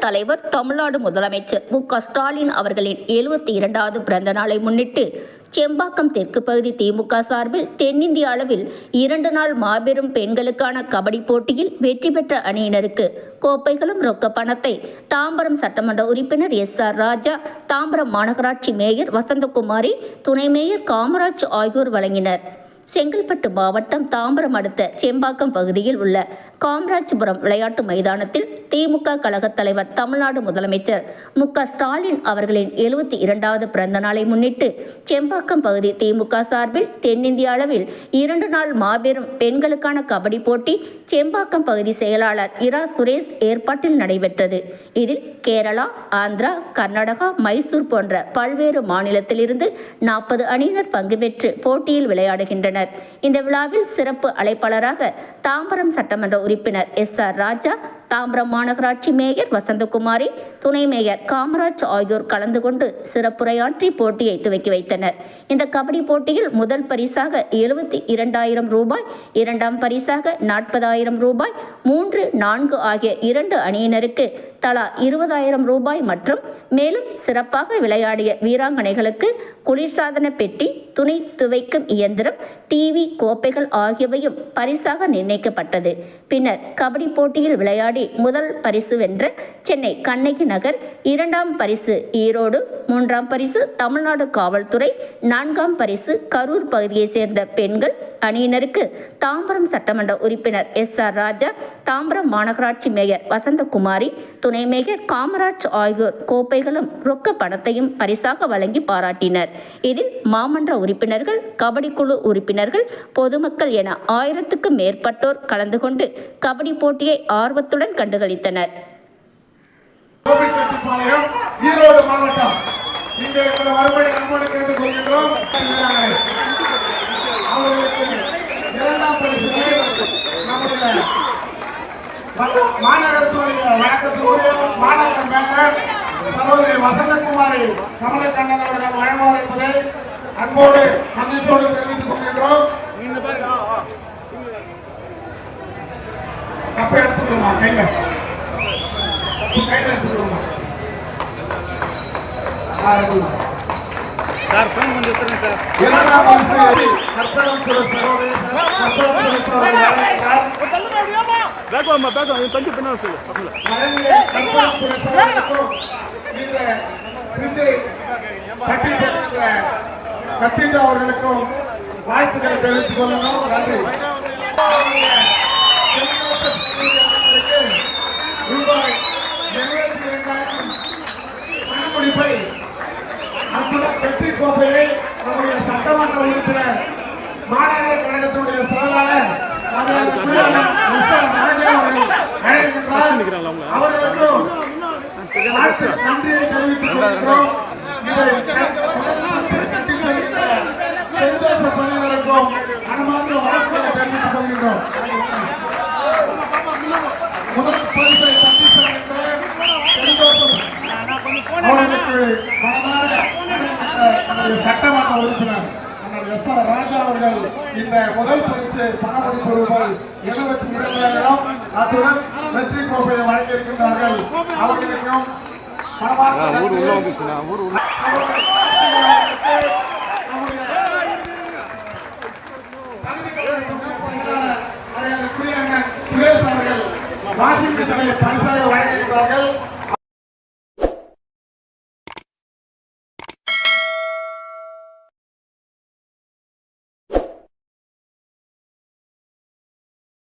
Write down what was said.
தலைவர் தமிழ்நாடு முதலமைச்சர் மு.க.ஸ்டாலின் அவர்களின் 72வது பிறந்த நாளை முன்னிட்டு செம்பாக்கம் தெற்கு பகுதி திமுக சார்பில் தென்னிந்திய அளவில் 2 நாள் மாபெரும் பெண்களுக்கான கபடி போட்டியில் வெற்றி பெற்ற அணியினருக்கு கோப்பைகளும் ரொக்க பணத்தை தாம்பரம் சட்டமன்ற உறுப்பினர் எஸ்.ஆர். ராஜா, தாம்பரம் மாநகராட்சி மேயர் வசந்தகுமாரி, துணை மேயர் காமராஜ் ஆகியோர் வழங்கினர். செங்கல்பட்டு மாவட்டம் தாம்பரம் அடுத்த செம்பாக்கம் பகுதியில் உள்ள காமராஜபுரம் விளையாட்டு மைதானத்தில் திமுக கழகத் தலைவர் தமிழ்நாடு முதலமைச்சர் மு.க.ஸ்டாலின் அவர்களின் 72வது பிறந்த நாளை முன்னிட்டு செம்பாக்கம் பகுதி திமுக சார்பில் தென்னிந்திய அளவில் 2 நாள் மாபெரும் பெண்களுக்கான கபடி போட்டி செம்பாக்கம் பகுதி செயலாளர் இரா சுரேஷ் ஏற்பாட்டில் நடைபெற்றது. இதில் கேரளா, ஆந்திரா, கர்நாடகா, மைசூர் போன்ற பல்வேறு மாநிலத்திலிருந்து 40 அணியினர் பங்கு பெற்று போட்டியில் விளையாடுகின்றனர். இந்த விழாவில் சிறப்பு அழைப்பாளராக தாம்பரம் சட்டமன்ற உறுப்பினர் எஸ்.ஆர். ராஜா, தாம்பரம் மாநகராட்சி மேயர் வசந்தகுமாரி, துணை மேயர் காமராஜ் ஆகியோர் கலந்து கொண்டு சிறப்புரையாற்றி போட்டியை துவக்கி வைத்தனர். இந்த கபடி போட்டியில் முதல் பரிசாக 72,000 ரூபாய், இரண்டாம் பரிசாக 40,000 ரூபாய், 3, 4 ஆகிய 2 அணியினருக்கு தலா 20,000 ரூபாய் மற்றும் மேலும் சிறப்பாக விளையாடிய வீராங்கனைகளுக்கு குளிர்சாதன பெட்டி, துணி துவைக்கும் இயந்திரம், டிவி, கோப்பைகள் ஆகியவையும் பரிசாக நிர்ணயிக்கப்பட்டது. பின்னர் கபடி போட்டியில் விளையாடி முதல் பரிசு வென்ற சென்னை கண்ணகி நகர், 2ஆம் பரிசு ஈரோடு, 3ஆம் பரிசு தமிழ்நாடு காவல்துறை, 4ஆம் பரிசு கரூர் பகுதியை சேர்ந்த பெண்கள் அணியினருக்கு தாம்பரம் சட்டமன்ற உறுப்பினர் எஸ்.ஆர். ராஜா, தாம்பரம் மாநகராட்சி மேயர் வசந்தகுமாரி, துணை மேயர் காமராஜ் ஆகியோர் கோப்பைகளும் ரொக்க பணத்தையும் பரிசாக வழங்கி பாராட்டினர். இதில் மாமன்ற உறுப்பினர்கள், கபடி குழு உறுப்பினர்கள், பொதுமக்கள் என 1000க்கும் மேற்பட்டோர் கலந்து கொண்டு கபடி போட்டியை ஆர்வத்துடன் கண்டுகளித்தனர். ஈரோடு மாவட்டம் இங்கே மறுபடி அன்போடு கேட்டுக்கொள்கின்றோம். அவர்களுக்கு 2ஆம் பரிசினை நம்முடைய மாநகரத்துடைய வழக்கத்துக்குரிய மாநகர மேயர் சகோதரி வசந்தகுமாரி கமலக்கண்ணன் அவர்கள் வழங்குவார் என்பதை அன்போடு மகிழ்ச்சியோடு தெரிவித்துக் கொள்கின்றோம். கப்பை எடுத்துக்கணுமா? கையில எடுத்துக்கணுமா? சார் ஃபோன் பண்ணி விட்டுருங்க சார். 2ஆம் பரிசு கற்பகம் சுரேஷ் சகோதரி கற்பகம் சுரேஷ் அவர்கள் பேக்வாமா தஞ்சு பின்னால் சொல்லு. வழங்கிய கற்பகம் சுரேஷ் அவர்களுக்கும் இந்த பிரிட்ஜை கட்டி சென்ற கத்தீஜா அவர்களுக்கும் வாழ்த்துக்களை தெரிவித்துக் கொள்ளணும். நன்றி. ரூபாய் 72,000 பணமுடிப்பை அன்புடன் வெற்றி கோப்பையை நம்முடைய சட்டமன்ற உறுப்பினர் மாநகர கழகத்துடைய செயலாளர் அவர்களுக்கும் நன்றியை தெரிவித்துக் கொள்கிறோம். இதை கட்டி செல்கின்ற சென்ட் ஜோசப் பள்ளியினருக்கும் மனமார்ந்த வாழ்த்துக்களை தெரிவித்துக் கொள்கின்றோம். முதல் பரிசை கட்டி செல்கின்ற சென்ட் ஜோசப் அவர்களுக்கு சட்டமன்ற உறுப்பினர் எஸ்.ஆர். ராஜா அவர்கள் இந்த முதல் பரிசு பணமளிப்பு ரூபாய் 72,000 அத்துடன் வெற்றி கோப்பையை வழங்கியிருக்கின்றார்கள். அவர்களுக்கும் சுரேஷ் அவர்கள் வாஷிங் மிஷினை பரிசாக வழங்கியிருக்கிறார்கள்.